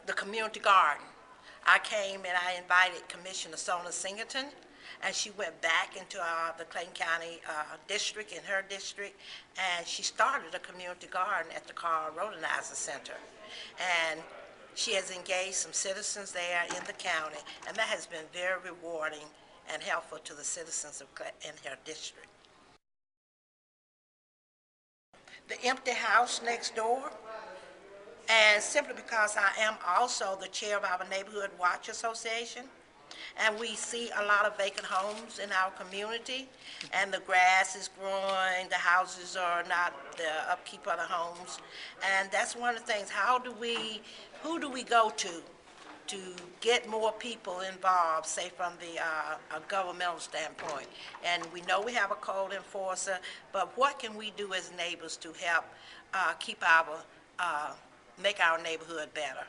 the community garden. I came and I invited Commissioner Sona Singleton, and she went back into the Clayton County district, in her district, and she started a community garden at the Carl Rodenizer Center. And she has engaged some citizens there in the county, and that has been very rewarding and helpful to the citizens in her district. The empty house next door, and simply because I am also the chair of our Neighborhood Watch Association, and we see a lot of vacant homes in our community, and the grass is growing, the houses are not the upkeep of the homes, and that's one of the things. Who do we go to get more people involved, say from the a governmental standpoint? And we know we have a code enforcer, but what can we do as neighbors to help keep our make our neighborhood better?